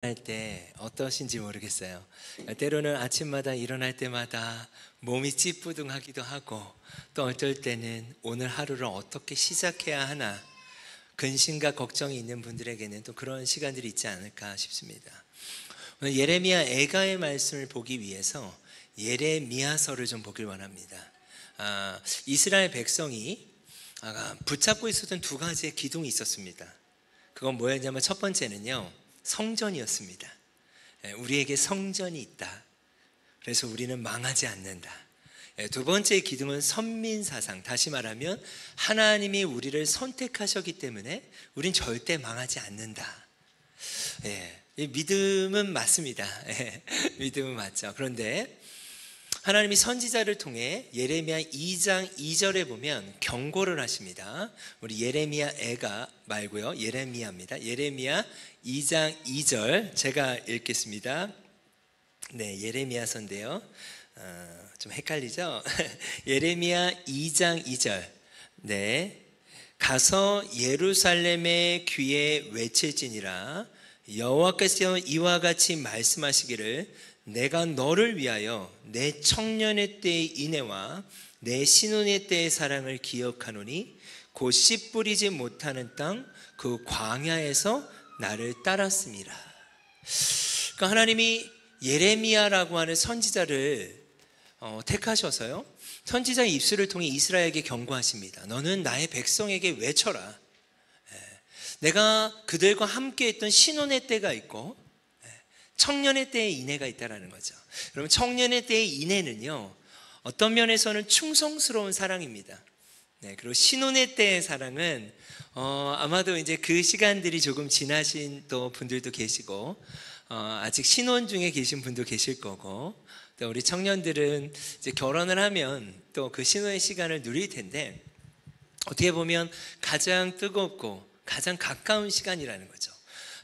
할 때 어떠신지 모르겠어요. 때로는 아침마다 일어날 때마다 몸이 찌뿌둥하기도 하고, 또 어쩔 때는 오늘 하루를 어떻게 시작해야 하나 근심과 걱정이 있는 분들에게는 또 그런 시간들이 있지 않을까 싶습니다. 오늘 예레미야 애가의 말씀을 보기 위해서 예레미야서를 좀 보길 원합니다. 이스라엘 백성이 붙잡고 있었던 두 가지의 기둥이 있었습니다. 그건 뭐였냐면 첫 번째는요, 성전이었습니다. 우리에게 성전이 있다, 그래서 우리는 망하지 않는다. 두 번째 기둥은 선민사상, 다시 말하면 하나님이 우리를 선택하셨기 때문에 우린 절대 망하지 않는다. 믿음은 맞습니다. 믿음은 맞죠. 그런데 하나님이 선지자를 통해 예레미야 2장 2절에 보면 경고를 하십니다. 우리 예레미야 애가 말고요, 예레미야입니다. 예레미야 2장 2절 제가 읽겠습니다. 네, 예레미야서인데요. 좀 헷갈리죠? 예레미야 2장 2절. 네, 가서 예루살렘의 귀에 외칠지니라. 여호와께서 이와 같이 말씀하시기를, 내가 너를 위하여 내 청년의 때의 인애와 내 신혼의 때의 사랑을 기억하노니 곧 씨 뿌리지 못하는 땅 그 광야에서 나를 따랐습니다. 그러니까 하나님이 예레미야라고 하는 선지자를 택하셔서요, 선지자의 입술을 통해 이스라엘에게 경고하십니다. 너는 나의 백성에게 외쳐라. 내가 그들과 함께 했던 신혼의 때가 있고 청년의 때의 인애가 있다라는 거죠. 그러면 청년의 때의 인애는요, 어떤 면에서는 충성스러운 사랑입니다. 그리고 신혼의 때의 사랑은 아마도 이제 그 시간들이 조금 지나신 또 분들도 계시고, 아직 신혼 중에 계신 분도 계실 거고, 또 우리 청년들은 이제 결혼을 하면 또 그 신혼의 시간을 누릴 텐데, 어떻게 보면 가장 뜨겁고 가장 가까운 시간이라는 거죠.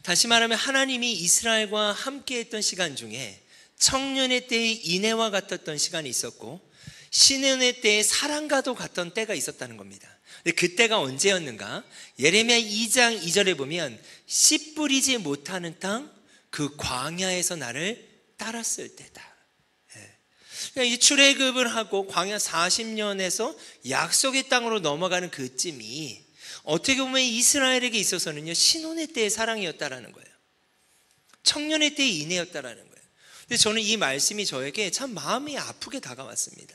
다시 말하면 하나님이 이스라엘과 함께 했던 시간 중에 청년의 때의 인애와 같았던 시간이 있었고, 신혼의 때의 사랑과도 같던 때가 있었다는 겁니다. 근데 그때가 언제였는가? 예레미야 2장 2절에 보면 씨 뿌리지 못하는 땅 그 광야에서 나를 따랐을 때다. 그러니까 이제 출애굽을 하고 광야 40년에서 약속의 땅으로 넘어가는 그쯤이 어떻게 보면 이스라엘에게 있어서는요, 신혼의 때의 사랑이었다라는 거예요. 청년의 때의 인애였다라는 거예요. 근데 저는 이 말씀이 저에게 참 마음이 아프게 다가왔습니다.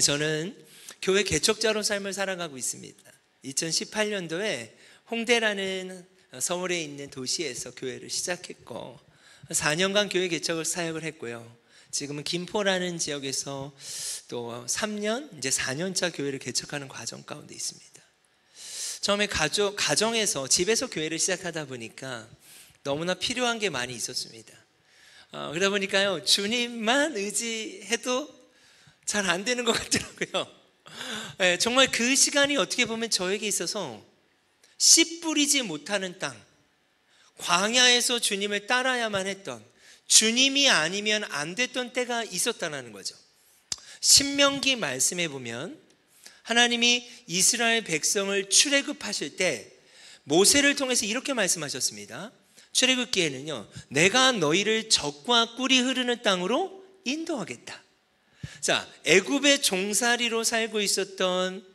저는 교회 개척자로 삶을 살아가고 있습니다. 2018년도에 홍대라는 서울에 있는 도시에서 교회를 시작했고, 4년간 교회 개척을 사역을 했고요. 지금은 김포라는 지역에서 또 3년, 이제 4년차 교회를 개척하는 과정 가운데 있습니다. 처음에 가정에서, 집에서 교회를 시작하다 보니까 너무나 필요한 게 많이 있었습니다. 그러다 보니까요, 주님만 의지해도 잘 안 되는 것 같더라고요. 정말 그 시간이 어떻게 보면 저에게 있어서 씨 뿌리지 못하는 땅, 광야에서 주님을 따라야만 했던, 주님이 아니면 안 됐던 때가 있었다는 거죠. 신명기 말씀에 보면 하나님이 이스라엘 백성을 출애굽하실 때 모세를 통해서 이렇게 말씀하셨습니다. 출애굽기에는요, 내가 너희를 젖과 꿀이 흐르는 땅으로 인도하겠다. 자, 애굽의 종살이로 살고 있었던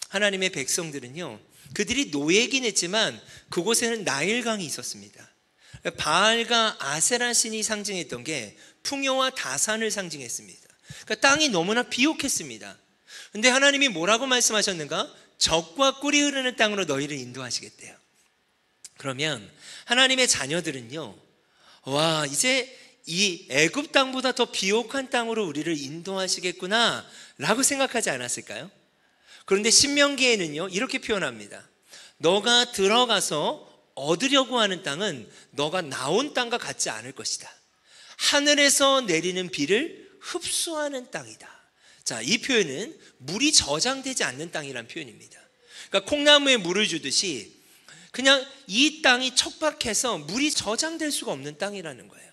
하나님의 백성들은요, 그들이 노예긴 했지만 그곳에는 나일강이 있었습니다. 바알과 아세라 신이 상징했던 게 풍요와 다산을 상징했습니다. 그러니까 땅이 너무나 비옥했습니다. 근데 하나님이 뭐라고 말씀하셨는가? 젖과 꿀이 흐르는 땅으로 너희를 인도하시겠대요. 그러면 하나님의 자녀들은요, 와, 이제 이 애굽 땅보다 더 비옥한 땅으로 우리를 인도하시겠구나 라고 생각하지 않았을까요? 그런데 신명기에는요, 이렇게 표현합니다. 너가 들어가서 얻으려고 하는 땅은 너가 나온 땅과 같지 않을 것이다. 하늘에서 내리는 비를 흡수하는 땅이다. 자, 이 표현은 물이 저장되지 않는 땅이란 표현입니다. 그러니까 콩나무에 물을 주듯이 그냥 이 땅이 척박해서 물이 저장될 수가 없는 땅이라는 거예요.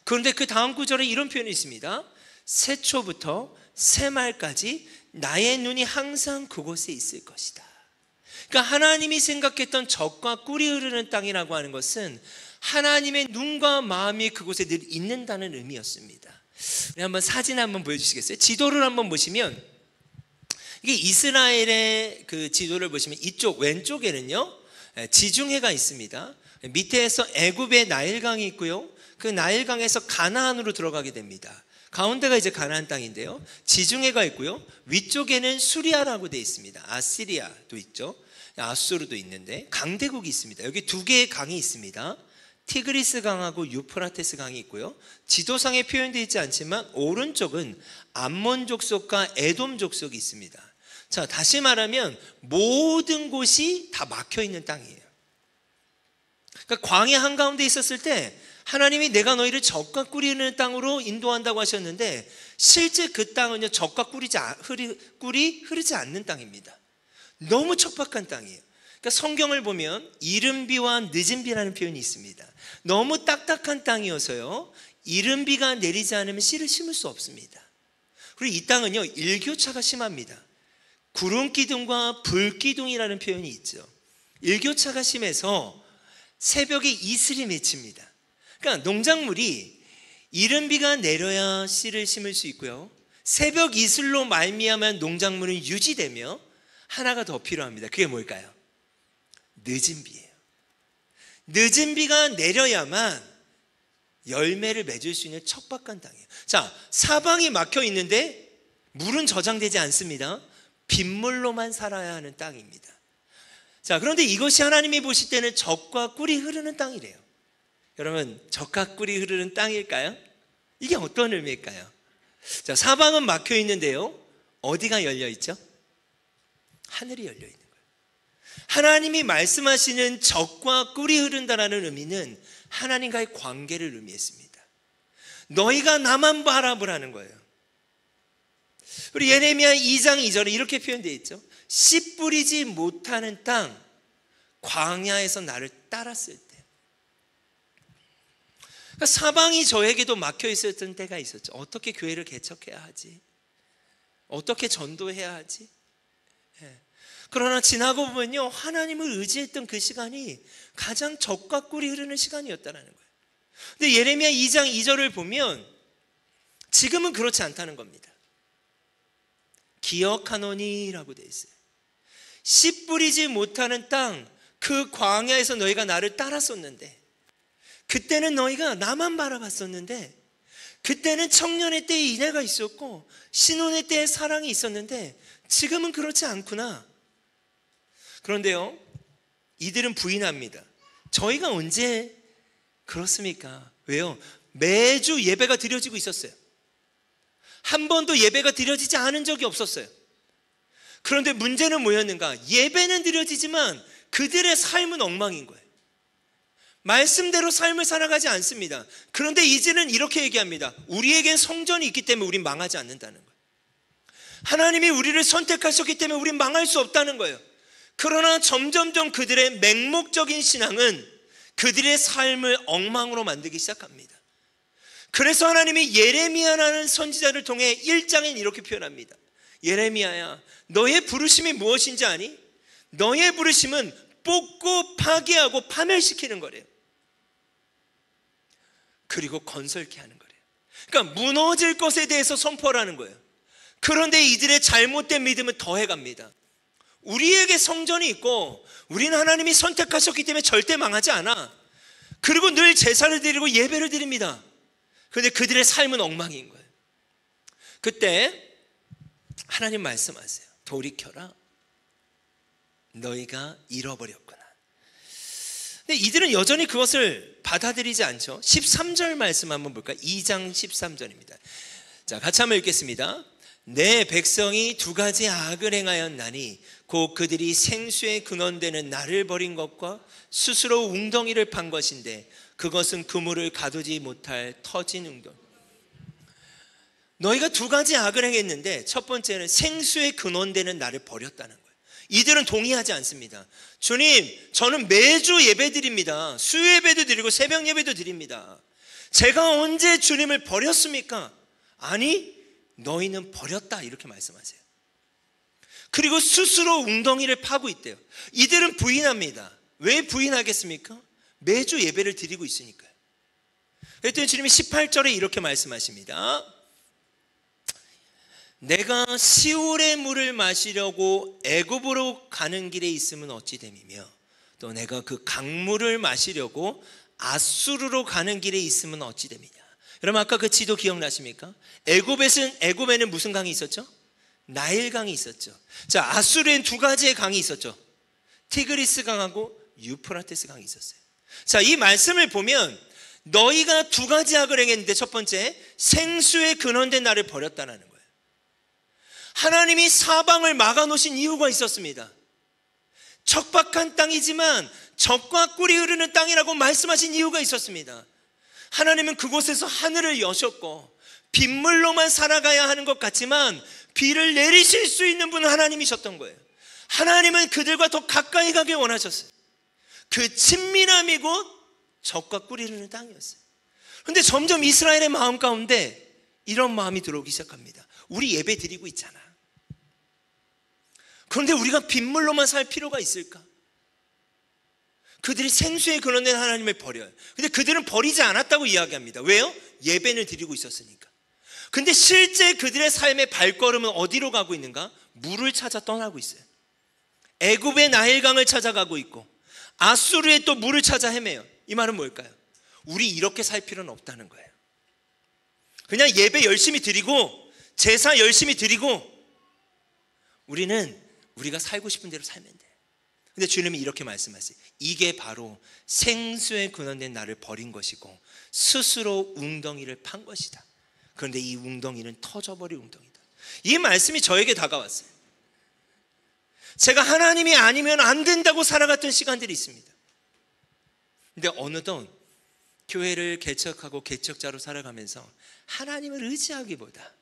그런데 그 다음 구절에 이런 표현이 있습니다. 새초부터 새말까지 나의 눈이 항상 그곳에 있을 것이다. 그러니까 하나님이 생각했던 젖과 꿀이 흐르는 땅이라고 하는 것은 하나님의 눈과 마음이 그곳에 늘 있는다는 의미였습니다. 우리 한번 사진 한번 보여주시겠어요? 지도를 한번 보시면, 이게 이스라엘의 그 지도를 보시면 이쪽 왼쪽에는요 지중해가 있습니다. 밑에서 애굽의 나일강이 있고요, 그 나일강에서 가나안으로 들어가게 됩니다. 가운데가 이제 가나안 땅인데요, 지중해가 있고요, 위쪽에는 수리아라고 되어 있습니다. 아시리아도 있죠, 아수르도 있는데 강대국이 있습니다. 여기 두 개의 강이 있습니다. 티그리스 강하고 유프라테스 강이 있고요, 지도상에 표현되어 있지 않지만 오른쪽은 암몬 족속과 에돔 족속이 있습니다. 자, 다시 말하면 모든 곳이 다 막혀있는 땅이에요. 그러니까 광야 한가운데 있었을 때 하나님이 내가 너희를 젖과 꿀이 흐르는 땅으로 인도한다고 하셨는데, 실제 그 땅은요 젖과 꿀이 흐르지 않는 땅입니다. 너무 척박한 땅이에요. 그러니까 성경을 보면 이른 비와 늦은 비라는 표현이 있습니다. 너무 딱딱한 땅이어서요 이른 비가 내리지 않으면 씨를 심을 수 없습니다. 그리고 이 땅은요 일교차가 심합니다. 구름기둥과 불기둥이라는 표현이 있죠. 일교차가 심해서 새벽에 이슬이 맺힙니다. 그러니까 농작물이 이른 비가 내려야 씨를 심을 수 있고요, 새벽 이슬로 말미암아 농작물은 유지되며 하나가 더 필요합니다. 그게 뭘까요? 늦은 비예요. 늦은 비가 내려야만 열매를 맺을 수 있는 척박한 땅이에요. 자, 사방이 막혀 있는데 물은 저장되지 않습니다. 빗물로만 살아야 하는 땅입니다. 자, 그런데 이것이 하나님이 보실 때는 젖과 꿀이 흐르는 땅이래요. 여러분, 젖과 꿀이 흐르는 땅일까요? 이게 어떤 의미일까요? 자, 사방은 막혀 있는데요, 어디가 열려 있죠? 하늘이 열려 있는 거예요. 하나님이 말씀하시는 젖과 꿀이 흐른다라는 의미는 하나님과의 관계를 의미했습니다. 너희가 나만 바라보라는 거예요. 우리 예레미야 2장 2절에 이렇게 표현되어 있죠. 씨 뿌리지 못하는 땅, 광야에서 나를 따랐을 때. 그러니까 사방이 저에게도 막혀 있었던 때가 있었죠. 어떻게 교회를 개척해야 하지? 어떻게 전도해야 하지? 그러나 지나고 보면요, 하나님을 의지했던 그 시간이 가장 젖과 꿀이 흐르는 시간이었다는 거예요. 근데 예레미야 2장 2절을 보면 지금은 그렇지 않다는 겁니다. 기억하노니라고 되어 있어요. 씨 뿌리지 못하는 땅, 그 광야에서 너희가 나를 따랐었는데, 그때는 너희가 나만 바라봤었는데, 그때는 청년의 때에 인애가 있었고 신혼의 때에 사랑이 있었는데 지금은 그렇지 않구나. 그런데요, 이들은 부인합니다. 저희가 언제 그렇습니까? 왜요? 매주 예배가 드려지고 있었어요. 한 번도 예배가 드려지지 않은 적이 없었어요. 그런데 문제는 뭐였는가? 예배는 드려지지만 그들의 삶은 엉망인 거예요. 말씀대로 삶을 살아가지 않습니다. 그런데 이제는 이렇게 얘기합니다. 우리에겐 성전이 있기 때문에 우린 망하지 않는다는 거예요. 하나님이 우리를 선택하셨기 때문에 우린 망할 수 없다는 거예요. 그러나 점점점 그들의 맹목적인 신앙은 그들의 삶을 엉망으로 만들기 시작합니다. 그래서 하나님이 예레미야라는 선지자를 통해 1장엔 이렇게 표현합니다. 예레미야야, 너의 부르심이 무엇인지 아니? 너의 부르심은 뽑고 파괴하고 파멸시키는 거래요. 그리고 건설케 하는 거래요. 그러니까 무너질 것에 대해서 선포를 하는 거예요. 그런데 이들의 잘못된 믿음은 더해갑니다. 우리에게 성전이 있고 우리는 하나님이 선택하셨기 때문에 절대 망하지 않아. 그리고 늘 제사를 드리고 예배를 드립니다. 그런데 그들의 삶은 엉망인 거예요. 그때 하나님 말씀하세요. 돌이켜라. 너희가 잃어버렸구나. 근데 이들은 여전히 그것을 받아들이지 않죠. 13절 말씀 한번 볼까요? 2장 13절입니다. 자, 같이 한번 읽겠습니다. 내 백성이 두 가지 악을 행하였나니 곧 그들이 생수에 근원되는 나를 버린 것과 스스로 웅덩이를 판 것인데 그것은 그물을 가두지 못할 터진 웅덩이. 너희가 두 가지 악을 행했는데 첫 번째는 생수에 근원되는 나를 버렸다는 거예요. 이들은 동의하지 않습니다. 주님, 저는 매주 예배 드립니다. 수요 예배도 드리고 새벽 예배도 드립니다. 제가 언제 주님을 버렸습니까? 아니, 너희는 버렸다, 이렇게 말씀하세요. 그리고 스스로 웅덩이를 파고 있대요. 이들은 부인합니다. 왜 부인하겠습니까? 매주 예배를 드리고 있으니까요. 그랬더니 주님이 18절에 이렇게 말씀하십니다. 내가 시올의 물을 마시려고 애굽으로 가는 길에 있으면 어찌 됨이며 또 내가 그 강물을 마시려고 아수르로 가는 길에 있으면 어찌 됨이냐. 여러분 아까 그 지도 기억나십니까? 애굽에는 무슨 강이 있었죠? 나일강이 있었죠. 자, 아수르엔 두 가지의 강이 있었죠. 티그리스 강하고 유프라테스 강이 있었어요. 자, 이 말씀을 보면 너희가 두 가지 악을 행했는데 첫 번째, 생수의 근원된 나를 버렸다는 거예요. 하나님이 사방을 막아놓으신 이유가 있었습니다. 척박한 땅이지만 젖과 꿀이 흐르는 땅이라고 말씀하신 이유가 있었습니다. 하나님은 그곳에서 하늘을 여셨고 빗물로만 살아가야 하는 것 같지만 비를 내리실 수 있는 분은 하나님이셨던 거예요. 하나님은 그들과 더 가까이 가길 원하셨어요. 그 친밀함이 곧 젖과 꿀이 흐르는 땅이었어요. 그런데 점점 이스라엘의 마음 가운데 이런 마음이 들어오기 시작합니다. 우리 예배 드리고 있잖아. 그런데 우리가 빗물로만 살 필요가 있을까? 그들이 생수에 근원된 하나님을 버려요. 근데 그들은 버리지 않았다고 이야기합니다. 왜요? 예배를 드리고 있었으니까. 근데 실제 그들의 삶의 발걸음은 어디로 가고 있는가? 물을 찾아 떠나고 있어요. 애굽의 나일강을 찾아가고 있고 아수르의 또 물을 찾아 헤매요. 이 말은 뭘까요? 우리 이렇게 살 필요는 없다는 거예요. 그냥 예배 열심히 드리고 제사 열심히 드리고 우리는 우리가 살고 싶은 대로 살면 돼. 근데 주님이 이렇게 말씀하세요. 이게 바로 생수에 근원된 나를 버린 것이고 스스로 웅덩이를 판 것이다. 그런데 이 웅덩이는 터져버릴 웅덩이다. 이 말씀이 저에게 다가왔어요. 제가 하나님이 아니면 안 된다고 살아갔던 시간들이 있습니다. 근데 어느덧 교회를 개척하고 개척자로 살아가면서 하나님을 의지하기보다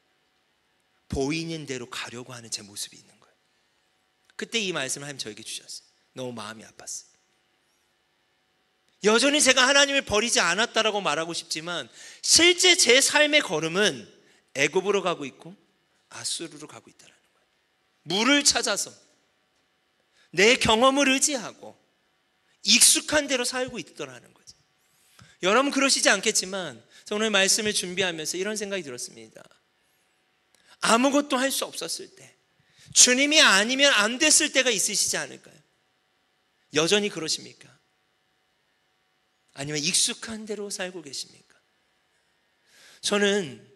보이는 대로 가려고 하는 제 모습이 있는 거예요. 그때 이 말씀을 하나님 저에게 주셨어요. 너무 마음이 아팠어요. 여전히 제가 하나님을 버리지 않았다라고 말하고 싶지만 실제 제 삶의 걸음은 애굽으로 가고 있고 아수르로 가고 있다는 거예요. 물을 찾아서 내 경험을 의지하고 익숙한 대로 살고 있더라는 거죠. 여러분 그러시지 않겠지만 오늘 말씀을 준비하면서 이런 생각이 들었습니다. 아무것도 할 수 없었을 때, 주님이 아니면 안 됐을 때가 있으시지 않을까요? 여전히 그러십니까? 아니면 익숙한 대로 살고 계십니까? 저는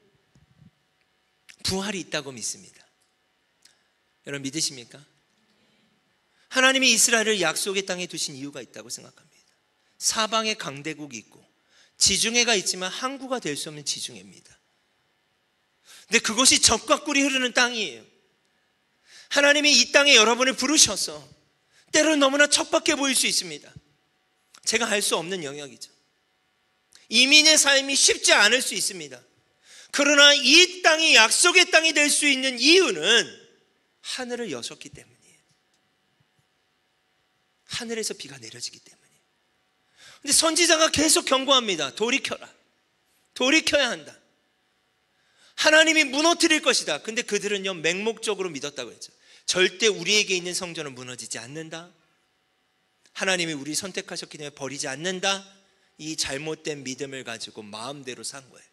부활이 있다고 믿습니다. 여러분 믿으십니까? 하나님이 이스라엘을 약속의 땅에 두신 이유가 있다고 생각합니다. 사방에 강대국이 있고 지중해가 있지만 항구가 될 수 없는 지중해입니다. 근데 그것이 젖과 꿀이 흐르는 땅이에요. 하나님이 이 땅에 여러분을 부르셔서 때로는 너무나 척박해 보일 수 있습니다. 제가 할 수 없는 영역이죠. 이민의 삶이 쉽지 않을 수 있습니다. 그러나 이 땅이 약속의 땅이 될 수 있는 이유는 하늘을 여셨기 때문이에요. 하늘에서 비가 내려지기 때문이에요. 근데 선지자가 계속 경고합니다. 돌이켜라. 돌이켜야 한다. 하나님이 무너뜨릴 것이다. 근데 그들은요 맹목적으로 믿었다고 했죠. 절대 우리에게 있는 성전은 무너지지 않는다. 하나님이 우리 선택하셨기 때문에 버리지 않는다. 이 잘못된 믿음을 가지고 마음대로 산 거예요.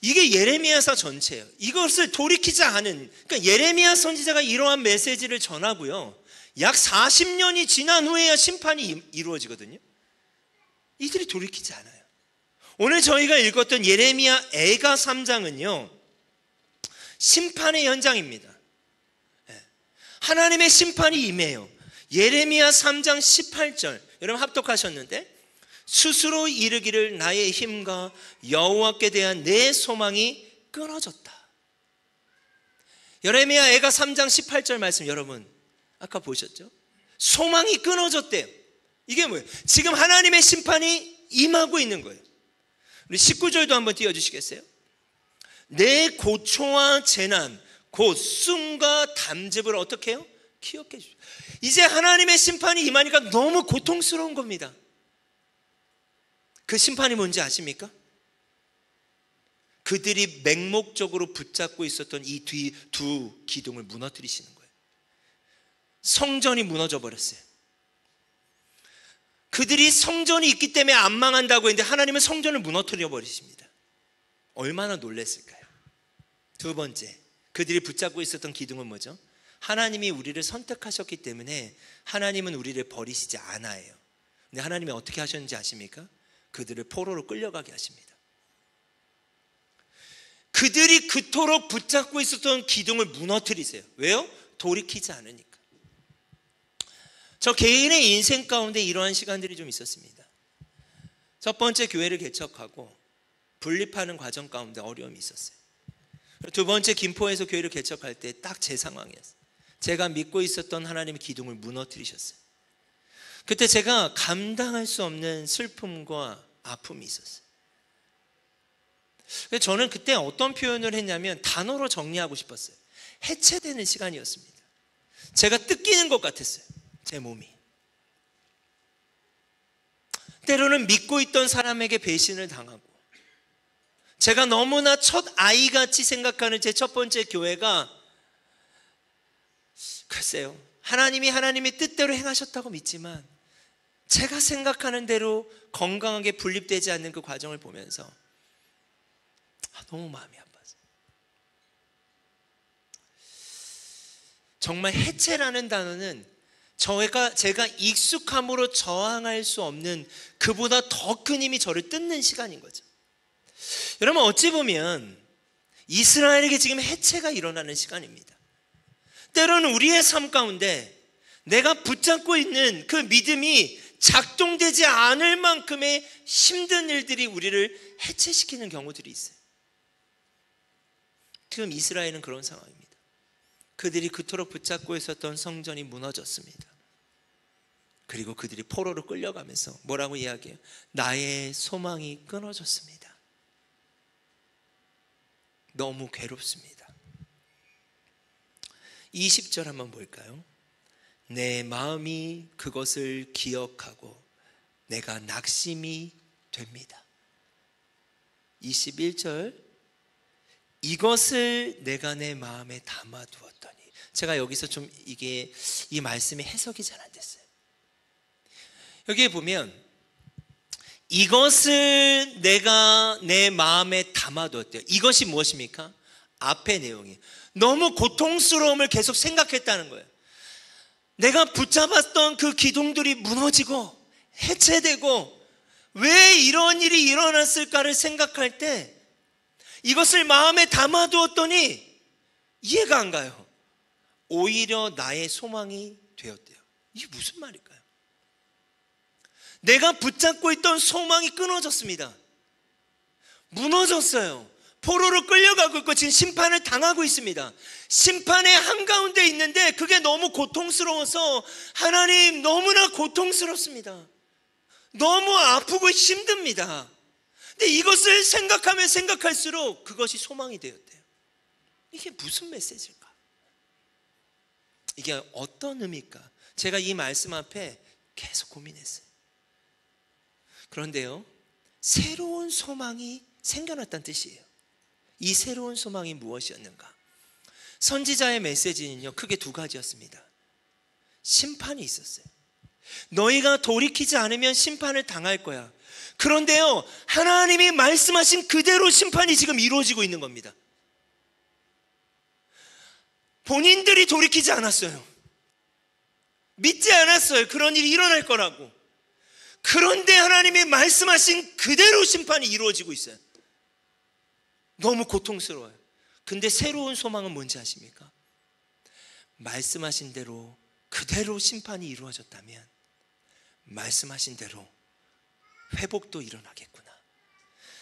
이게 예레미야서 전체예요. 이것을 돌이키지 않은, 그러니까 예레미야 선지자가 이러한 메시지를 전하고요 약 40년이 지난 후에야 심판이 이루어지거든요. 이들이 돌이키지 않아요. 오늘 저희가 읽었던 예레미야 애가 3장은요 심판의 현장입니다. 하나님의 심판이 임해요. 예레미야 3장 18절 여러분 합독하셨는데 스스로 이르기를 나의 힘과 여호와께 대한 내 소망이 끊어졌다. 예레미야 애가 3장 18절 말씀 여러분 아까 보셨죠? 소망이 끊어졌대요. 이게 뭐예요? 지금 하나님의 심판이 임하고 있는 거예요. 우리 19절도 한번 띄워주시겠어요? 내 고초와 재난 곧 숨과 담즙을 어떻게 해요? 기억해 주십시오. 이제 하나님의 심판이 임하니까 너무 고통스러운 겁니다. 그 심판이 뭔지 아십니까? 그들이 맹목적으로 붙잡고 있었던 이 뒤 두 기둥을 무너뜨리시는 거예요. 성전이 무너져 버렸어요. 그들이 성전이 있기 때문에 안 망한다고 했는데 하나님은 성전을 무너뜨려 버리십니다. 얼마나 놀랐을까요? 두 번째, 그들이 붙잡고 있었던 기둥은 뭐죠? 하나님이 우리를 선택하셨기 때문에 하나님은 우리를 버리시지 않아요. 근데 하나님이 어떻게 하셨는지 아십니까? 그들을 포로로 끌려가게 하십니다. 그들이 그토록 붙잡고 있었던 기둥을 무너뜨리세요. 왜요? 돌이키지 않으니까. 저 개인의 인생 가운데 이러한 시간들이 좀 있었습니다. 첫 번째, 교회를 개척하고 분립하는 과정 가운데 어려움이 있었어요. 두 번째, 김포에서 교회를 개척할 때 딱 제 상황이었어요. 제가 믿고 있었던 하나님의 기둥을 무너뜨리셨어요. 그때 제가 감당할 수 없는 슬픔과 아픔이 있었어요. 저는 그때 어떤 표현을 했냐면 단어로 정리하고 싶었어요. 해체되는 시간이었습니다. 제가 뜯기는 것 같았어요. 제 몸이. 때로는 믿고 있던 사람에게 배신을 당하고, 제가 너무나 첫 아이같이 생각하는 제 첫 번째 교회가, 글쎄요, 하나님의 뜻대로 행하셨다고 믿지만 제가 생각하는 대로 건강하게 분립되지 않는 그 과정을 보면서 너무 마음이 아팠어요. 정말 해체라는 단어는 제가 익숙함으로 저항할 수 없는 그보다 더 큰 힘이 저를 뜯는 시간인 거죠. 여러분, 어찌 보면 이스라엘에게 지금 해체가 일어나는 시간입니다. 때로는 우리의 삶 가운데 내가 붙잡고 있는 그 믿음이 작동되지 않을 만큼의 힘든 일들이 우리를 해체시키는 경우들이 있어요. 지금 이스라엘은 그런 상황입니다. 그들이 그토록 붙잡고 있었던 성전이 무너졌습니다. 그리고 그들이 포로로 끌려가면서 뭐라고 이야기해요? 나의 소망이 끊어졌습니다. 너무 괴롭습니다. 20절 한번 볼까요? 내 마음이 그것을 기억하고 내가 낙심이 됩니다. 21절, 이것을 내가 내 마음에 담아두었더니. 제가 여기서 좀 이 말씀이 해석이 잘 안 됐어요. 여기에 보면 이것을 내가 내 마음에 담아두었대요. 이것이 무엇입니까? 앞의 내용이 너무 고통스러움을 계속 생각했다는 거예요. 내가 붙잡았던 그 기둥들이 무너지고 해체되고 왜 이런 일이 일어났을까를 생각할 때 이것을 마음에 담아두었더니 이해가 안 가요. 오히려 나의 소망이 되었대요. 이게 무슨 말일까요? 내가 붙잡고 있던 소망이 끊어졌습니다. 무너졌어요. 포로로 끌려가고 있고 지금 심판을 당하고 있습니다. 심판의 한가운데 있는데 그게 너무 고통스러워서 하나님 너무나 고통스럽습니다. 너무 아프고 힘듭니다. 근데 이것을 생각하면 생각할수록 그것이 소망이 되었대요. 이게 무슨 메시지일까? 이게 어떤 의미일까? 제가 이 말씀 앞에 계속 고민했어요. 그런데요, 새로운 소망이 생겨났다는 뜻이에요. 이 새로운 소망이 무엇이었는가? 선지자의 메시지는요, 크게 두 가지였습니다. 심판이 있었어요. 너희가 돌이키지 않으면 심판을 당할 거야. 그런데요, 하나님이 말씀하신 그대로 심판이 지금 이루어지고 있는 겁니다. 본인들이 돌이키지 않았어요. 믿지 않았어요. 그런 일이 일어날 거라고. 그런데 하나님이 말씀하신 그대로 심판이 이루어지고 있어요. 너무 고통스러워요. 근데 새로운 소망은 뭔지 아십니까? 말씀하신 대로 그대로 심판이 이루어졌다면 말씀하신 대로 회복도 일어나겠구나.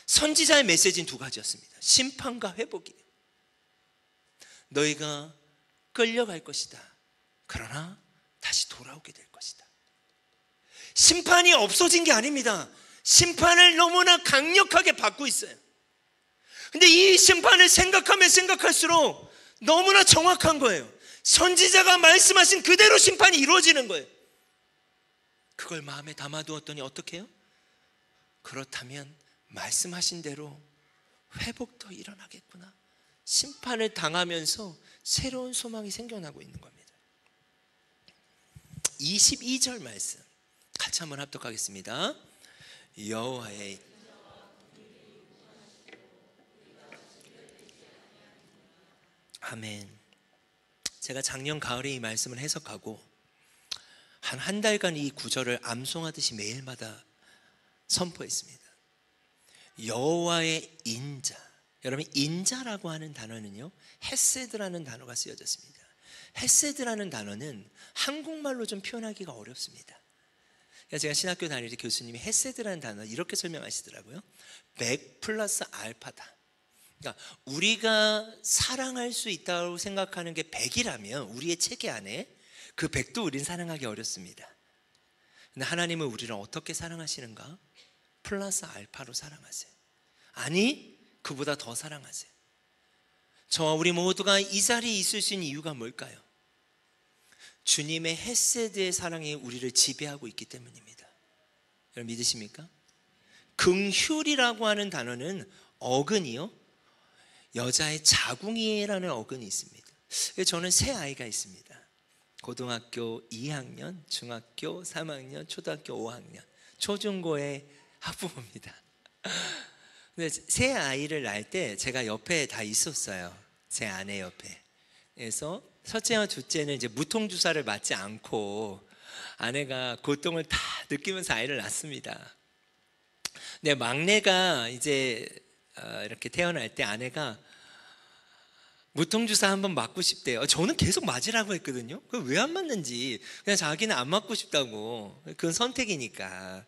선지자의 메시지는 두 가지였습니다. 심판과 회복이에요. 너희가 끌려갈 것이다. 그러나 다시 돌아오게 될 것이다. 심판이 없어진 게 아닙니다. 심판을 너무나 강력하게 받고 있어요. 근데 이 심판을 생각하면 생각할수록 너무나 정확한 거예요. 선지자가 말씀하신 그대로 심판이 이루어지는 거예요. 그걸 마음에 담아두었더니 어떻게 해요? 그렇다면 말씀하신 대로 회복도 일어나겠구나. 심판을 당하면서 새로운 소망이 생겨나고 있는 겁니다. 22절 말씀 같이 한번 합독하겠습니다. 여호와의 아멘. 제가 작년 가을에 이 말씀을 해석하고 한 달간 이 구절을 암송하듯이 매일마다 선포했습니다. 여호와의 인자. 여러분, 인자라고 하는 단어는요, 헤세드라는 단어가 쓰여졌습니다. 헤세드라는 단어는 한국말로 좀 표현하기가 어렵습니다. 제가 신학교 다닐 때 교수님이 헤세드라는 단어 이렇게 설명하시더라고요. 100 플러스 알파다. 그러니까 우리가 사랑할 수 있다고 생각하는 게 100이라면 우리의 체계 안에 그 100도 우린 사랑하기 어렵습니다. 근데 하나님은 우리를 어떻게 사랑하시는가? 플러스 알파로 사랑하세요. 아니, 그보다 더 사랑하세요. 저와 우리 모두가 이 자리에 있을 수 있는 이유가 뭘까요? 주님의 헤세드의 사랑이 우리를 지배하고 있기 때문입니다. 여러분 믿으십니까? 긍휼이라고 하는 단어는 어근이요, 여자의 자궁이라는 어근이 있습니다. 저는 세 아이가 있습니다. 고등학교 2학년, 중학교 3학년, 초등학교 5학년, 초중고의 학부모입니다. 근데 세 아이를 낳을 때 제가 옆에 다 있었어요. 제 아내 옆에. 그래서 첫째와 둘째는 이제 무통주사를 맞지 않고 아내가 고통을 다 느끼면서 아이를 낳습니다. 근데 막내가 이제 이렇게 태어날 때 아내가 무통주사 한번 맞고 싶대요. 저는 계속 맞으라고 했거든요. 왜 안 맞는지, 그냥 자기는 안 맞고 싶다고. 그건 선택이니까.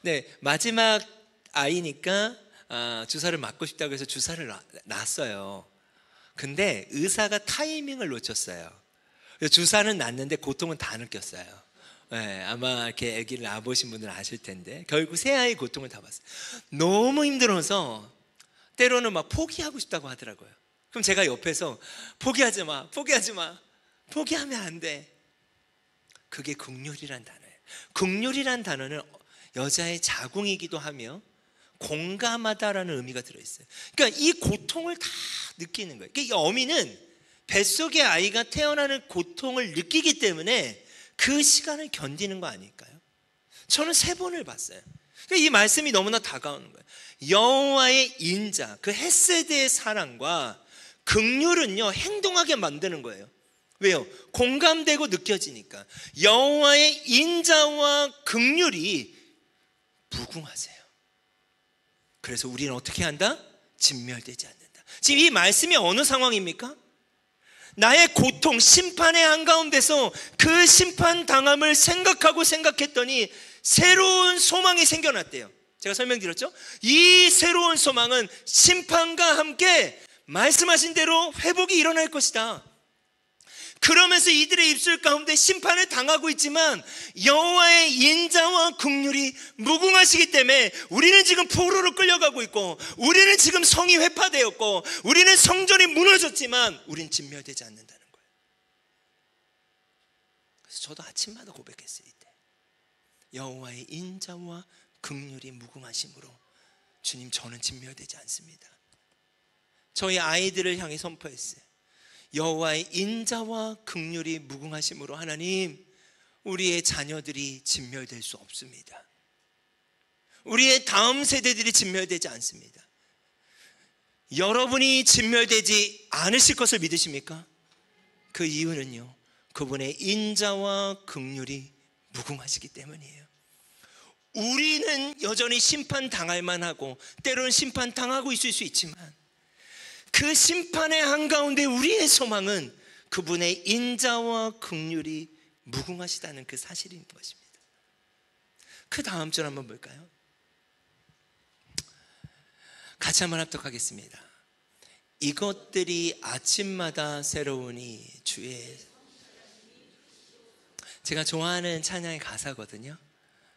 근데 마지막 아이니까 주사를 맞고 싶다고 해서 주사를 놨어요. 근데 의사가 타이밍을 놓쳤어요. 주사는 놨는데 고통은 다 느꼈어요. 네, 아마 이렇게 아기를 낳아보신 분들은 아실 텐데 결국 세 아이 고통을 다 봤어요. 너무 힘들어서 때로는 막 포기하고 싶다고 하더라고요. 그럼 제가 옆에서 포기하지 마, 포기하지 마, 포기하면 안 돼. 그게 긍휼이란 단어예요. 긍휼이란 단어는 여자의 자궁이기도 하며 공감하다라는 의미가 들어있어요. 그러니까 이 고통을 다 느끼는 거예요. 그러니까 이 어미는 뱃속에 아이가 태어나는 고통을 느끼기 때문에 그 시간을 견디는 거 아닐까요? 저는 3번을 봤어요. 그러니까 이 말씀이 너무나 다가오는 거예요. 여호와의 인자, 그 헤세드의 사랑과 긍휼은요, 행동하게 만드는 거예요. 왜요? 공감되고 느껴지니까. 여호와의 인자와 긍휼이 무궁하세요. 그래서 우리는 어떻게 한다? 진멸되지 않는다. 지금 이 말씀이 어느 상황입니까? 나의 고통, 심판의 한가운데서 그 심판당함을 생각했더니 새로운 소망이 생겨났대요. 제가 설명드렸죠? 이 새로운 소망은 심판과 함께 말씀하신 대로 회복이 일어날 것이다. 그러면서 이들의 입술 가운데 심판을 당하고 있지만 여호와의 인자와 긍휼이 무궁하시기 때문에 우리는 지금 포로로 끌려가고 있고, 우리는 지금 성이 회파되었고, 우리는 성전이 무너졌지만 우리는 진멸되지 않는다는 거예요. 그래서 저도 아침마다 고백했어요. 이때 여호와의 인자와 긍휼이 무궁하심으로 주님, 저는 진멸되지 않습니다. 저희 아이들을 향해 선포했어요. 여호와의 인자와 긍휼이 무궁하심으로 하나님, 우리의 자녀들이 진멸될 수 없습니다. 우리의 다음 세대들이 진멸되지 않습니다. 여러분이 진멸되지 않으실 것을 믿으십니까? 그 이유는요, 그분의 인자와 긍휼이 무궁하시기 때문이에요. 우리는 여전히 심판당할 만하고 때로는 심판당하고 있을 수 있지만 그 심판의 한가운데 우리의 소망은 그분의 인자와 긍휼이 무궁하시다는 그 사실인 것입니다. 그 다음 절 한번 볼까요? 같이 한번 합독하겠습니다. 이것들이 아침마다 새로우니 주의, 제가 좋아하는 찬양의 가사거든요.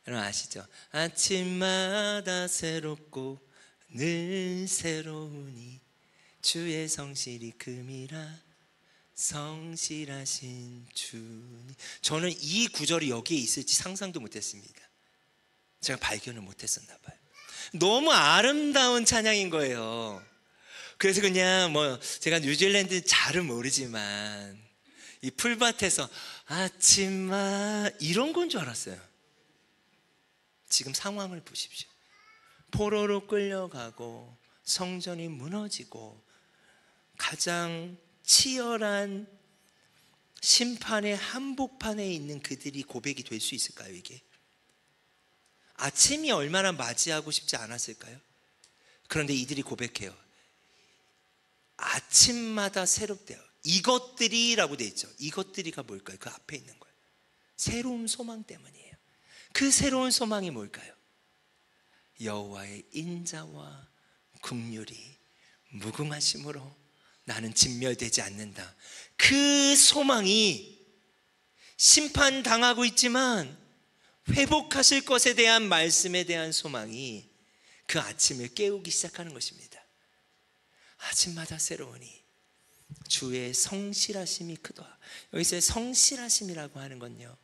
여러분 아시죠? 아침마다 새롭고 늘 새로우니 주의 성실이 금이라 성실하신 주님. 저는 이 구절이 여기에 있을지 상상도 못했습니다. 제가 발견을 못했었나 봐요. 너무 아름다운 찬양인 거예요. 그래서 그냥 제가 뉴질랜드 잘은 모르지만 이 풀밭에서 아침마 이런 건 줄 알았어요. 지금 상황을 보십시오. 포로로 끌려가고 성전이 무너지고 가장 치열한 심판의 한복판에 있는 그들이 고백이 될 수 있을까요? 이게 아침이 얼마나 맞이하고 싶지 않았을까요? 그런데 이들이 고백해요. 아침마다 새롭대요. 이것들이라고 돼 있죠. 이것들이가 뭘까요? 그 앞에 있는 거예요. 새로운 소망 때문이에요. 그 새로운 소망이 뭘까요? 여호와의 인자와 긍휼이 무궁하심으로 나는 진멸되지 않는다. 그 소망이 심판당하고 있지만 회복하실 것에 대한 말씀에 대한 소망이 그 아침을 깨우기 시작하는 것입니다. 아침마다 새로우니 주의 성실하심이 크도다. 여기서 성실하심이라고 하는 건요,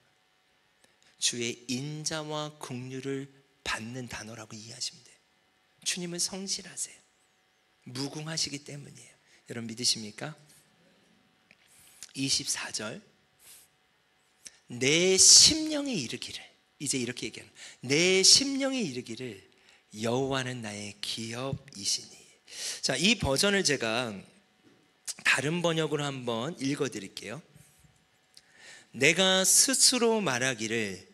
주의 인자와 긍휼을 받는 단어라고 이해하시면 돼요. 주님은 성실하세요. 무궁하시기 때문이에요. 여러분 믿으십니까? 24절, 내 심령에 이르기를, 이제 이렇게 얘기하는, 내 심령에 이르기를 여호와는 나의 기업이시니. 자, 이 버전을 제가 다른 번역으로 한번 읽어드릴게요. 내가 스스로 말하기를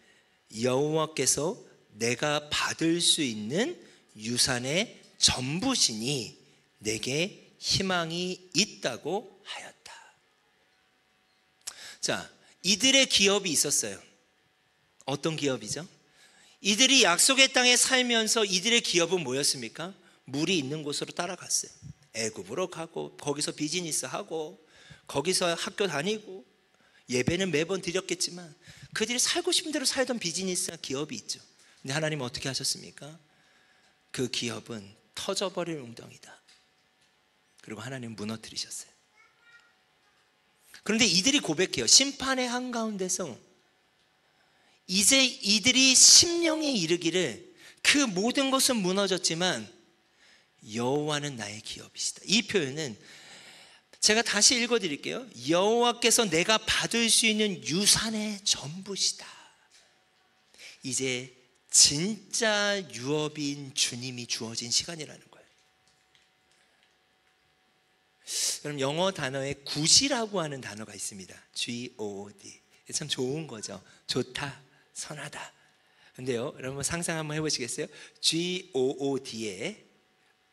여호와께서 내가 받을 수 있는 유산의 전부시니 내게 희망이 있다고 하였다. 자, 이들의 기업이 있었어요. 어떤 기업이죠? 이들이 약속의 땅에 살면서 이들의 기업은 뭐였습니까? 물이 있는 곳으로 따라갔어요. 애굽으로 가고 거기서 비즈니스 하고 거기서 학교 다니고 예배는 매번 드렸겠지만 그들이 살고 싶은 대로 살던 비즈니스와 기업이 있죠. 근데 하나님은 어떻게 하셨습니까? 그 기업은 터져버릴 웅덩이다. 그리고 하나님 무너뜨리셨어요. 그런데 이들이 고백해요. 심판의 한가운데서 이제 이들이 심령에 이르기를 그 모든 것은 무너졌지만 여호와는 나의 기업이시다. 이 표현은 제가 다시 읽어드릴게요. 여호와께서 내가 받을 수 있는 유산의 전부시다. 이제 진짜 유업인 주님이 주어진 시간이라는 거예요. 여러분 영어 단어에 굿이라고 하는 단어가 있습니다. G-O-O-D. 참 좋은 거죠. 좋다, 선하다. 근데요, 여러분 상상 한번 해보시겠어요? G-O-O-D에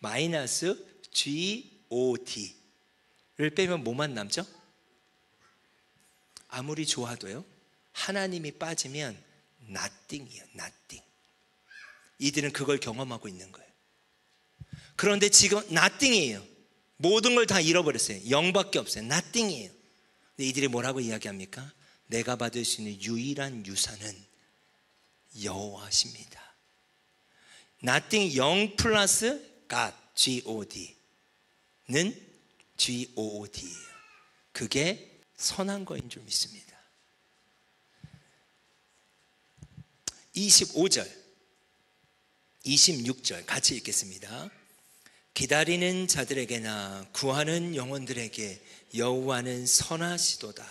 마이너스 G-O-D를 빼면 뭐만 남죠? 아무리 좋아도요, 하나님이 빠지면 nothing이에요. nothing. 이들은 그걸 경험하고 있는 거예요. 그런데 지금 nothing이에요. 모든 걸 다 잃어버렸어요. 0밖에 없어요. nothing이에요. 근데 이들이 뭐라고 이야기합니까? 내가 받을 수 있는 유일한 유산은 여호와십니다. nothing 0 플러스 God, G-O-D는 G-O-O-D예요. 그게 선한 거인 줄 믿습니다. 25절, 26절 같이 읽겠습니다. 기다리는 자들에게나 구하는 영혼들에게 여호와는 선하시도다.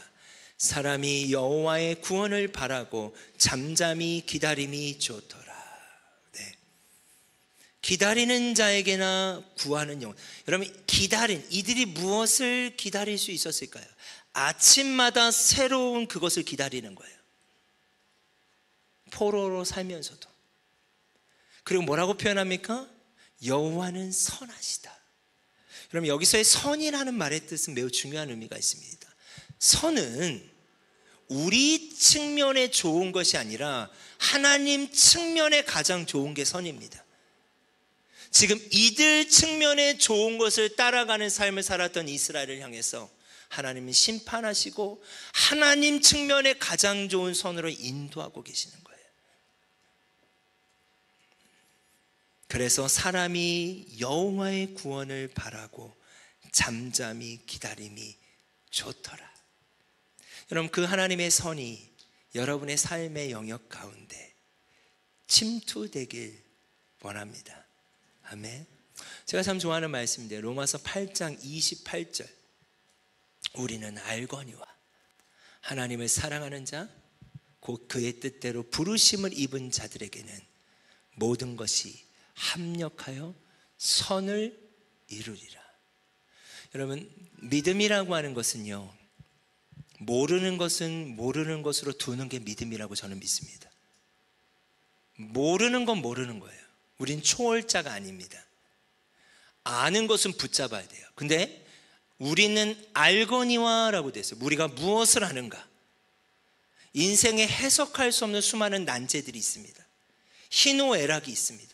사람이 여호와의 구원을 바라고 잠잠히 기다림이 좋더라. 네. 기다리는 자에게나 구하는 영혼. 여러분 이들이 무엇을 기다릴 수 있었을까요? 아침마다 새로운 그것을 기다리는 거예요. 포로로 살면서도. 그리고 뭐라고 표현합니까? 여호와는 선하시다. 그럼 여기서의 선이라는 말의 뜻은 매우 중요한 의미가 있습니다. 선은 우리 측면에 좋은 것이 아니라 하나님 측면에 가장 좋은 게 선입니다. 지금 이들 측면에 좋은 것을 따라가는 삶을 살았던 이스라엘을 향해서 하나님은 심판하시고 하나님 측면에 가장 좋은 선으로 인도하고 계시는 거예요. 그래서 사람이 여호와의 구원을 바라고 잠잠히 기다림이 좋더라. 여러분 그 하나님의 선이 여러분의 삶의 영역 가운데 침투되길 원합니다. 아멘. 제가 참 좋아하는 말씀인데 로마서 8장 28절, 우리는 알거니와 하나님을 사랑하는 자 곧 그의 뜻대로 부르심을 입은 자들에게는 모든 것이 합력하여 선을 이루리라. 여러분, 믿음이라고 하는 것은요, 모르는 것은 모르는 것으로 두는 게 믿음이라고 저는 믿습니다. 모르는 건 모르는 거예요. 우린 초월자가 아닙니다. 아는 것은 붙잡아야 돼요. 근데 우리는 알거니와라고 돼 있어요. 우리가 무엇을 아는가? 인생에 해석할 수 없는 수많은 난제들이 있습니다. 희노애락이 있습니다.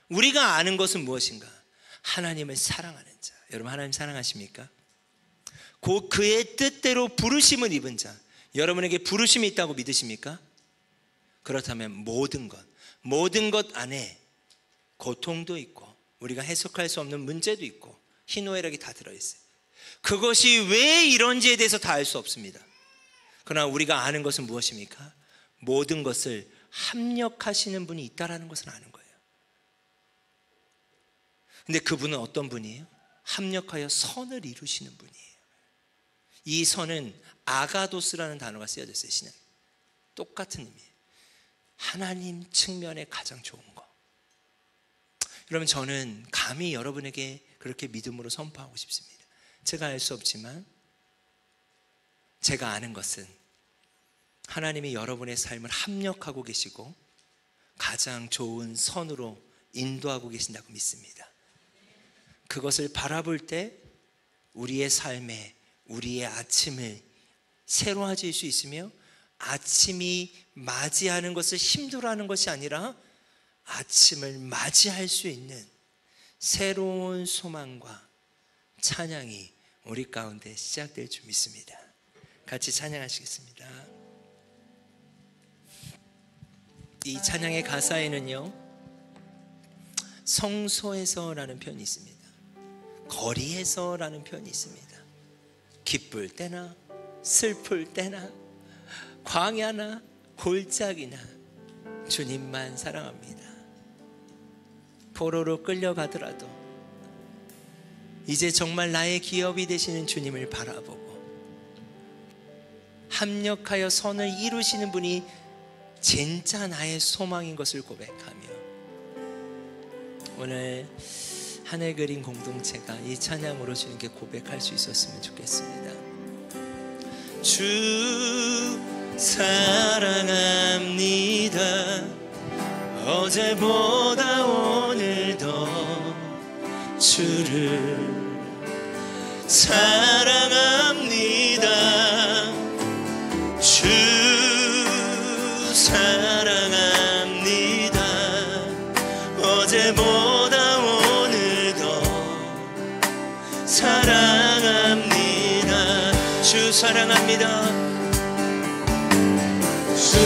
우리가 아는 것은 무엇인가? 하나님을 사랑하는 자. 여러분, 하나님 사랑하십니까? 그의 뜻대로 부르심을 입은 자. 여러분에게 부르심이 있다고 믿으십니까? 그렇다면 모든 것 안에 고통도 있고 우리가 해석할 수 없는 문제도 있고 희노애락이 다 들어있어요. 그것이 왜 이런지에 대해서 다 알 수 없습니다. 그러나 우리가 아는 것은 무엇입니까? 모든 것을 합력하시는 분이 있다라는 것을 아는 거예요. 근데 그분은 어떤 분이에요? 합력하여 선을 이루시는 분이에요. 이 선은 아가도스라는 단어가 쓰여져 있어요. 신약에 똑같은 의미예요. 하나님 측면에 가장 좋은 거. 여러분, 저는 감히 여러분에게 그렇게 믿음으로 선포하고 싶습니다. 제가 알 수 없지만 제가 아는 것은 하나님이 여러분의 삶을 합력하고 계시고 가장 좋은 선으로 인도하고 계신다고 믿습니다. 그것을 바라볼 때 우리의 삶에 우리의 아침을 새로워질 수 있으며 아침이 맞이하는 것을 힘들어하는 것이 아니라 아침을 맞이할 수 있는 새로운 소망과 찬양이 우리 가운데 시작될 줄 믿습니다. 같이 찬양하시겠습니다. 이 찬양의 가사에는요, 성소에서라는 표현이 있습니다. 거리에서라는 표현이 있습니다. 기쁠 때나 슬플 때나 광야나 골짜기나 주님만 사랑합니다. 포로로 끌려가더라도 이제 정말 나의 기업이 되시는 주님을 바라보고 합력하여 선을 이루시는 분이 진짜 나의 소망인 것을 고백하며 오늘 하늘 그린 공동체가 이 찬양으로 주님께 고백할 수 있었으면 좋겠습니다. 주 사랑합니다. 어제보다 오늘 더 주를 사랑합니다. 주 사랑합니다. 어제보다 오늘 더 사랑합니다. 주 사랑합니다. 주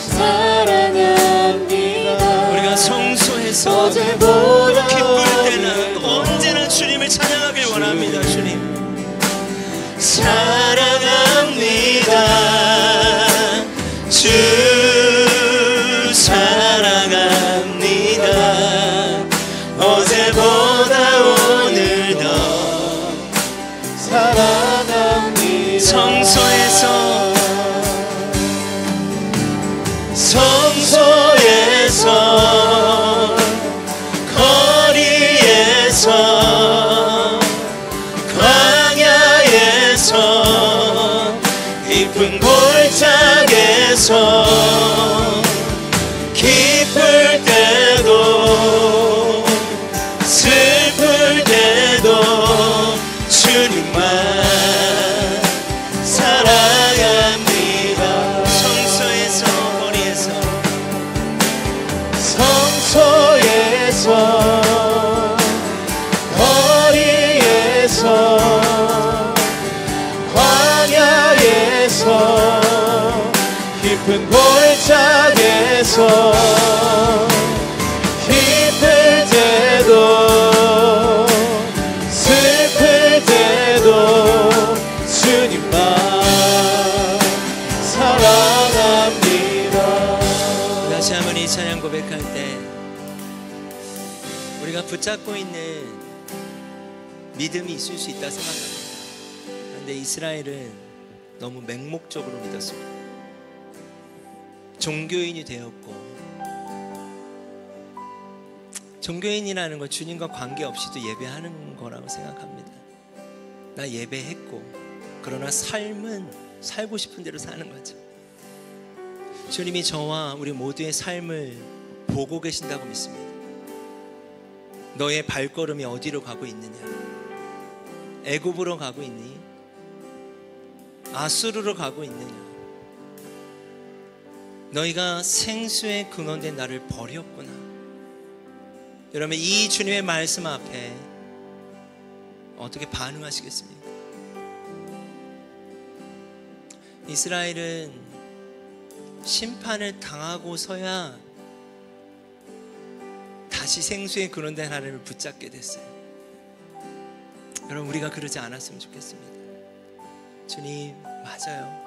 사랑합니다. 우리가 성소에서 어제보다 기쁠 때나 언제나 주님을 찬양하길 원합니다. 주님 사랑합니다. 주 사랑합니다. 어제보다 오늘 더 사랑합니다. 성소에서 거리에서 광야에서 깊은 골짜기에서 기쁠 때도 슬플 때도 주님만 사랑합니다. 성소에서 거리에서 광야에서 깊은 골짜기에서 기쁠 때도 슬플 때도 주님만 사랑합니다. 다시 한번 이 찬양 고백할 때 우리가 붙잡고 있는 믿음이 있을 수 있다 생각합니다. 그런데 이스라엘은 너무 맹목적으로 믿었습니다. 종교인이 되었고 종교인이라는 건 주님과 관계없이도 예배하는 거라고 생각합니다. 나 예배했고, 그러나 삶은 살고 싶은 대로 사는 거죠. 주님이 저와 우리 모두의 삶을 보고 계신다고 믿습니다. 너의 발걸음이 어디로 가고 있느냐? 애굽으로 가고 있니? 아수르로 가고 있느냐? 너희가 생수의 근원된 나를 버렸구나. 여러분, 이 주님의 말씀 앞에 어떻게 반응하시겠습니까? 이스라엘은 심판을 당하고서야 다시 생수의 근원된 하나님을 붙잡게 됐어요. 여러분, 우리가 그러지 않았으면 좋겠습니다. 주님, 맞아요.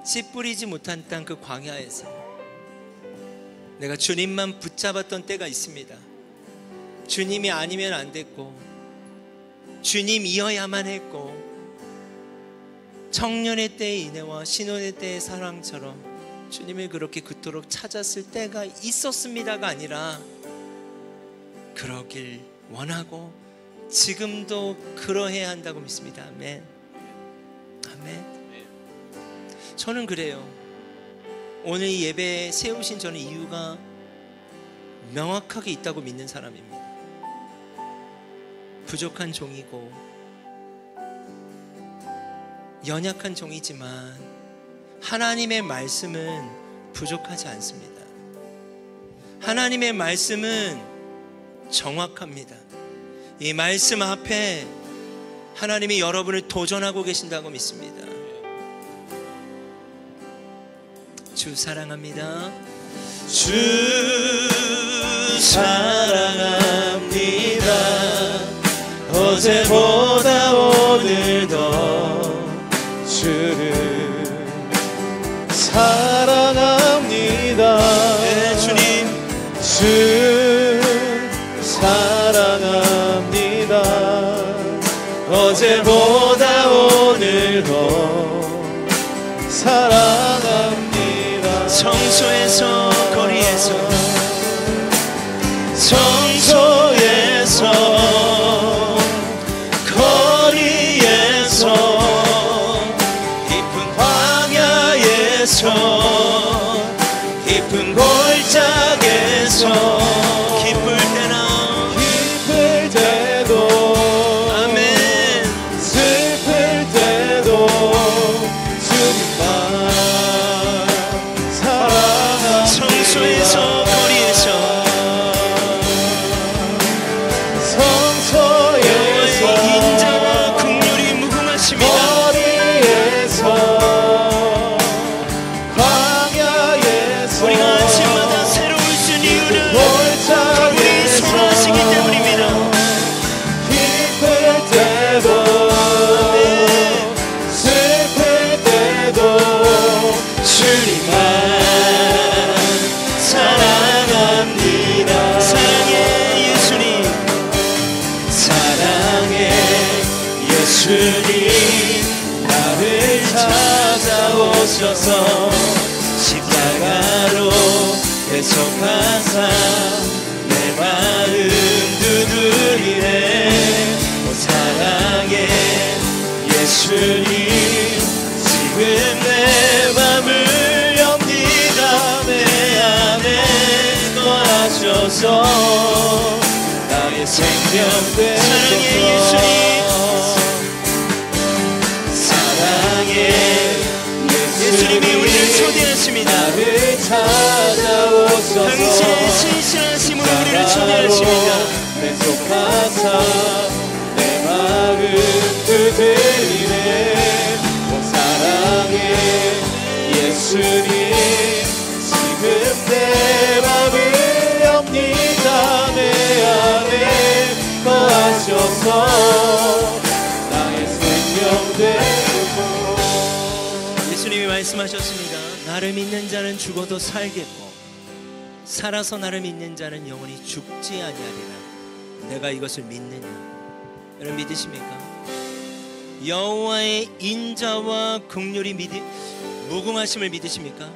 씨 뿌리지 못한 땅 그 광야에서 내가 주님만 붙잡았던 때가 있습니다. 주님이 아니면 안 됐고, 주님이어야만 했고, 청년의 때의 인애와 신혼의 때의 사랑처럼 주님을 그렇게 그토록 찾았을 때가 있었습니다가 아니라, 그러길 원하고 지금도 그러해야 한다고 믿습니다. 아멘. 아멘. 저는 그래요. 오늘 이 예배에 세우신 저는 이유가 명확하게 있다고 믿는 사람입니다. 부족한 종이고 연약한 종이지만 하나님의 말씀은 부족하지 않습니다. 하나님의 말씀은 정확합니다. 이 말씀 앞에 하나님이 여러분을 도전하고 계신다고 믿습니다. 주 사랑합니다. 주 사랑합니다. 어제보다 오늘 더 주를 사랑합니다. 네, 주님. 주 사랑합니다. 어제보다 오늘 더 사랑합니다. 성소에서 거리에서, 성소에서 거리에서 깊은 광야에서 깊은 골짜기에서 기쁠 때나 기쁠 때도 아멘. 슬플 때도 주님만 사랑합니다. 성소에서 거리에서, 성소에서 인자와 긍휼이 무궁하십니다. 거리에서 광야에서 우리가 아침마다 새로울 수 있는 이유는 그분이 선하시기 때문입니다. 기쁠 때도 슬플 때도 주님만 사랑합니다. 사랑해 예수님. 사랑해 예수님. 나를 찾아오셔서 십자가로 대속하사 내 마음 두드리네. 오 사랑해 예수님. 지금 내 맘을 엽니다. 내 안에 거하셔서 나의 생명 사랑해 예수님. 되소서. 사랑해 예수님이 우리를 초대하십니다. 나를 찾아오셔서 당신의 신실하심으로 우리를 초대하십니다. 대속하사 내 마음 두드리네. 오 사랑해 예수님. 지금 내 맘을 엽니다. 내 안에 거하셔서 나의 생명 되고. 예수님이 말씀하셨습니다. 나를 믿는 자는 죽어도 살겠고 살아서 나를 믿는 자는 영원히 죽지 아니하리라. 내가 이것을 믿느냐? 여러분 믿으십니까? 여호와의 인자와 긍휼이 무궁하심을 믿으십니까?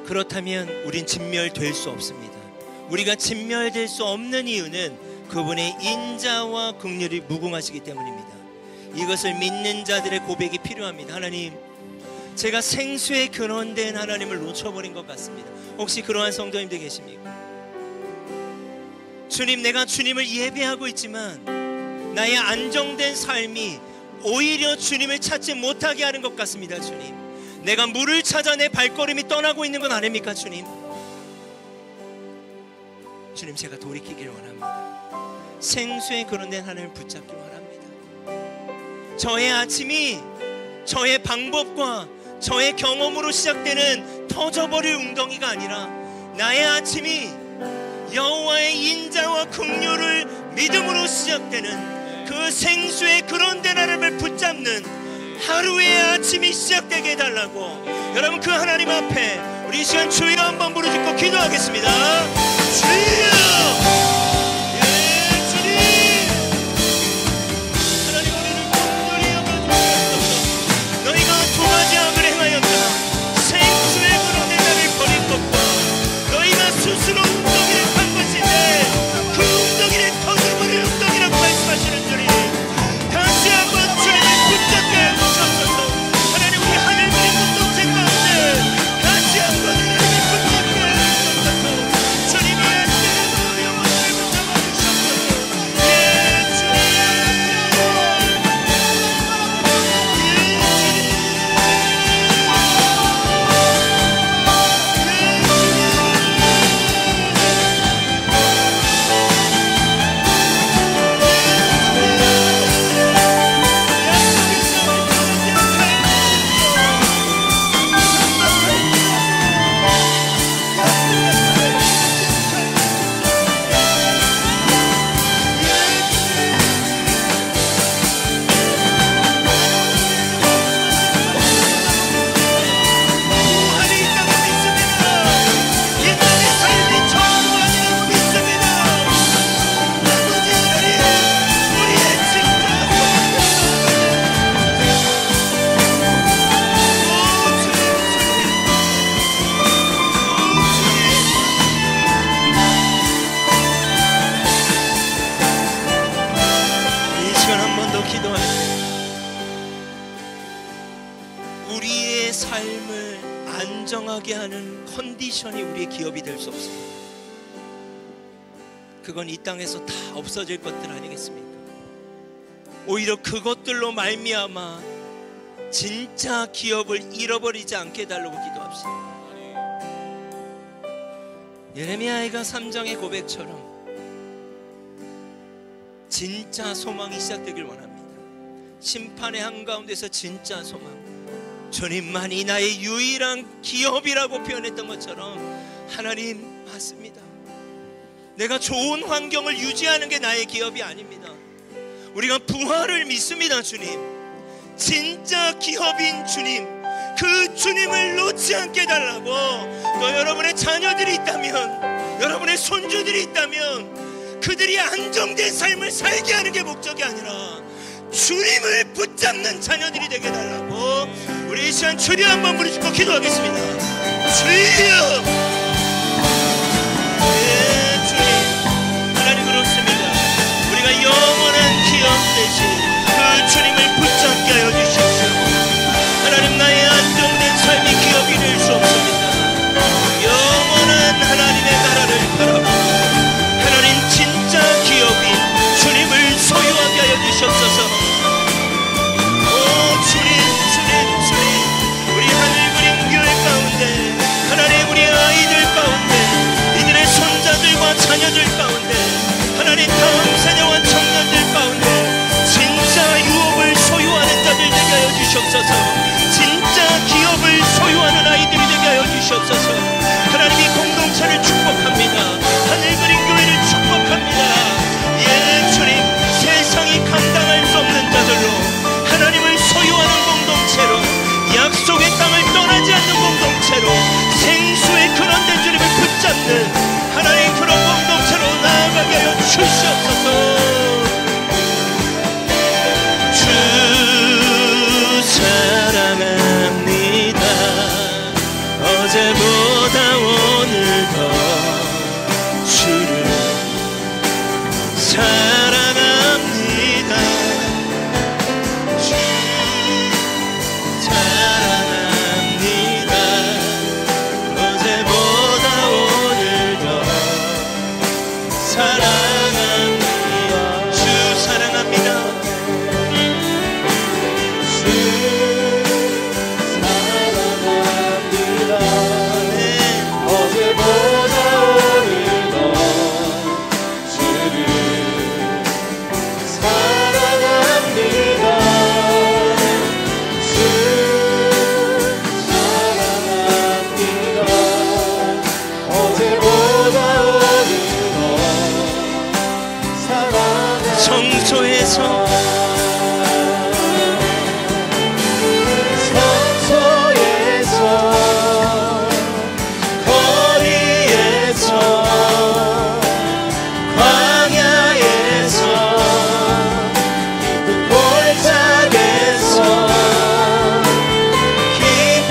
그렇다면 우린 진멸될 수 없습니다. 우리가 진멸될 수 없는 이유는 그분의 인자와 긍휼이 무궁하시기 때문입니다. 이것을 믿는 자들의 고백이 필요합니다. 하나님, 제가 생수의 근원된 하나님을 놓쳐버린 것 같습니다. 혹시 그러한 성도님들 계십니까? 주님, 내가 주님을 예배하고 있지만 나의 안정된 삶이 오히려 주님을 찾지 못하게 하는 것 같습니다. 주님, 내가 물을 찾아 내 발걸음이 떠나고 있는 건 아닙니까? 주님, 제가 돌이키길 원합니다. 생수의 근원된 하나님을 붙잡길 원합니다. 저의 아침이 저의 방법과 저의 경험으로 시작되는 터져버릴 웅덩이가 아니라 나의 아침이 여호와의 인자와 긍휼을 믿음으로 시작되는 그 생수의 근원된 하나님을 붙잡는 하루의 아침이 시작되게 해달라고, 여러분 그 하나님 앞에 우리 이 시간 주여 한번 부르짖고 기도하겠습니다. 주여! 스스로 웅덩이를 판 것인데 그 웅덩이를 터져버릴 웅덩이라고 말씀하시는 주님, 다시 한번 주님을 붙잡게 해주셔서 하나님 우리 하늘 그린 공동체 가운데 다시 한번 하나님을 붙잡게 해주셔서 주님이 안되는 영혼을 붙잡아 주셔서 예 주님, 우리의 삶을 안정하게 하는 컨디션이 우리의 기업이 될 수 없습니다. 그건 이 땅에서 다 없어질 것들 아니겠습니까? 오히려 그것들로 말미암아 진짜 기업을 잃어버리지 않게 해달라고 기도합시다. 예레미야가 3장의 고백처럼 진짜 소망이 시작되길 원합니다. 심판의 한가운데서 진짜 소망, 주님만이 나의 유일한 기업이라고 표현했던 것처럼 하나님 맞습니다. 내가 좋은 환경을 유지하는 게 나의 기업이 아닙니다. 우리가 부활을 믿습니다. 주님, 진짜 기업인 주님, 그 주님을 놓지 않게 해달라고. 또 여러분의 자녀들이 있다면, 여러분의 손주들이 있다면 그들이 안정된 삶을 살게 하는 게 목적이 아니라 주님을 붙잡는 자녀들이 되게 해달라고 우리 이 시간 주여 한번 부르짖고 기도하겠습니다. 주여! 예, 주님, 하나님 그렇습니다. 우리가 영원한 기업 대신 그 주님을 붙잡게 하여 주십시오. 하나님, 나의 안정된 삶이 기업이 될 수 없습니다. 영원한 하나님의 나라를 바라보고 하나님 진짜 기업인 주님을 소유하게 하여 주시옵소서. 우리 하늘 그린 교회 가운데, 하나님 우리 아이들 가운데, 이들의 손자들과 자녀들 가운데, 하나님 다음 세대와 청년들 가운데 진짜 유업을 소유하는 자들 되게 하여 주시옵소서. 진짜 기업을 소유하는 아이들이 되게 하여 주시옵소서. 하나님 이 공동체를 축복합니다. 하늘 그린 교회를 축복합니다. 예 주님, 세상이 감당할 수 없는 자들로 하나님을 소유하는 공동체로, 약속의 땅을 떠나지 않는 공동체로, 생수의 근원된 주님을 붙잡는 하나님 그런 공동체로 나아가게 하여 주시옵소서. 주 사랑합니다. 어제보다 오늘 더 사랑합니다. 주 사랑합니다. 어제보다 오늘 더 사랑합니다. 주 사랑합니다. 성소에서 거리에서 광야에서 깊은 골짜기에서 기쁠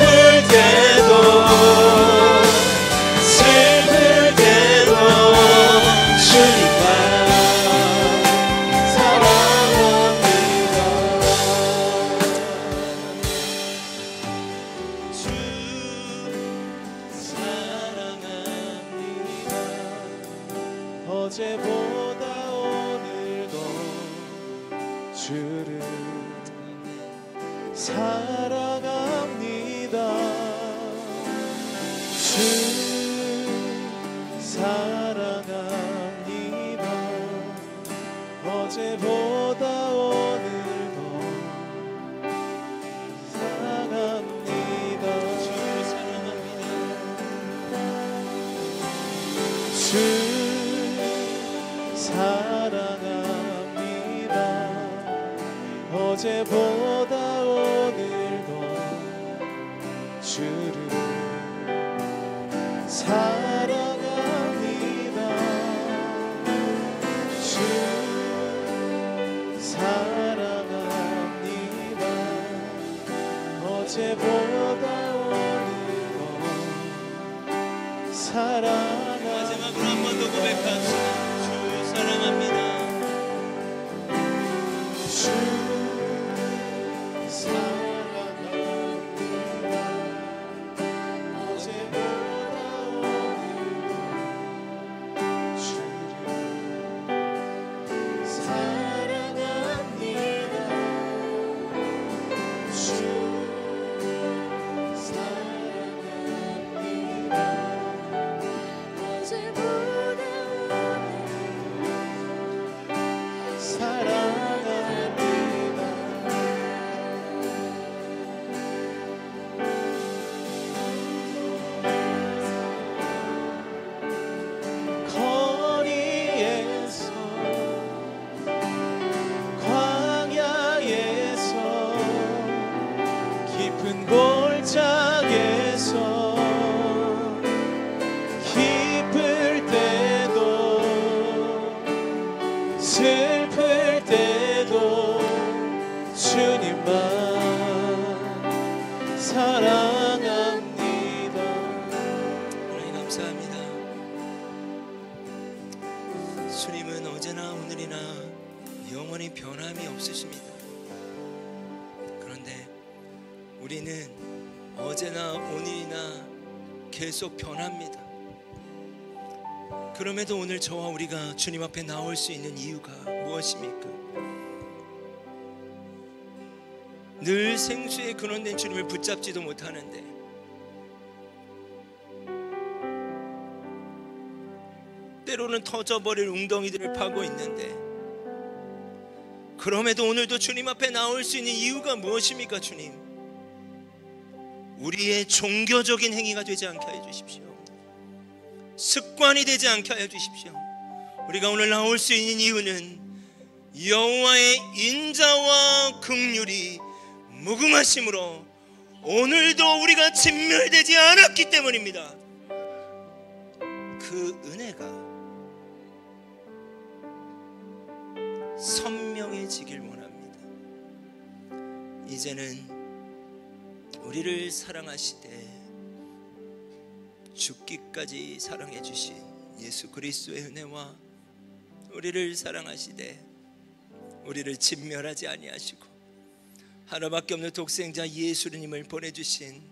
때도 슬플 때도 주님과 어제보다 오늘도 주를 사랑합니다. 주 사랑합니다. 어제보다 오늘도 사랑합니다. 주 사랑합니다. 주 사랑합니다. 어제보다 오늘도 주를 사랑합니다. 주 사랑합니다. 어제보다 오늘도 사랑합니다. 마지막으로 한 번 더 고백합시다. 사랑합니다. 주 사랑합니다. 어제보다 오늘도 주를 사랑합니다. 주 사랑합니다. 어제보다 사랑합니다. 거리에서 광야에서 깊은 골짜기에서 기쁠 때도 슬플 때도 주님만 사랑합니다. 하나님 감사합니다. 주님은 어제나 오늘이나 영원히 변함이 없으십니다. 그런데 우리는 어제나 오늘이나 계속 변합니다. 그럼에도 오늘 저와 우리가 주님 앞에 나올 수 있는 이유가 무엇입니까? 늘 생수에 근원된 주님을 붙잡지도 못하는데 때로는 터져버릴 웅덩이들을 파고 있는데 그럼에도 오늘도 주님 앞에 나올 수 있는 이유가 무엇입니까? 주님, 우리의 종교적인 행위가 되지 않게 해 주십시오. 습관이 되지 않게 하여 주십시오. 우리가 오늘 나올 수 있는 이유는 여호와의 인자와 긍휼이 무궁하심으로 오늘도 우리가 진멸되지 않았기 때문입니다. 그 은혜가 선명해지길 원합니다. 이제는 우리를 사랑하시되 죽기까지 사랑해 주신 예수 그리스도의 은혜와 우리를 사랑하시되 우리를 진멸하지 아니하시고 하나밖에 없는 독생자 예수님을 보내주신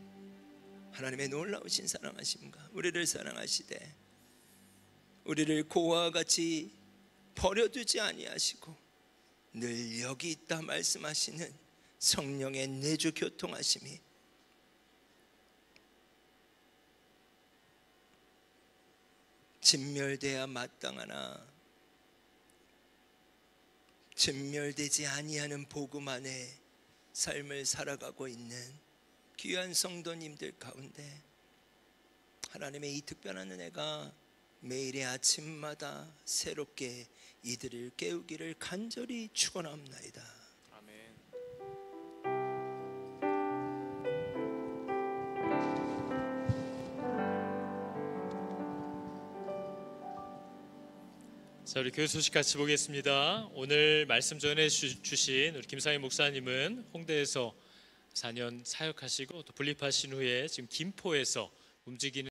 하나님의 놀라우신 사랑하심과 우리를 사랑하시되 우리를 고아와 같이 버려두지 아니하시고 늘 여기 있다 말씀하시는 성령의 내주 교통하심이 진멸돼야 마땅하나 진멸되지 아니하는 복음 안에 삶을 살아가고 있는 귀한 성도님들 가운데 하나님의 이 특별한 은혜가 매일의 아침마다 새롭게 이들을 깨우기를 간절히 축원합나이다. 자, 우리 교회 소식 같이 보겠습니다. 오늘 말씀 전해 주신 우리 김상희 목사님은 홍대에서 4년 사역하시고 또 분립하신 후에 지금 김포에서 움직이는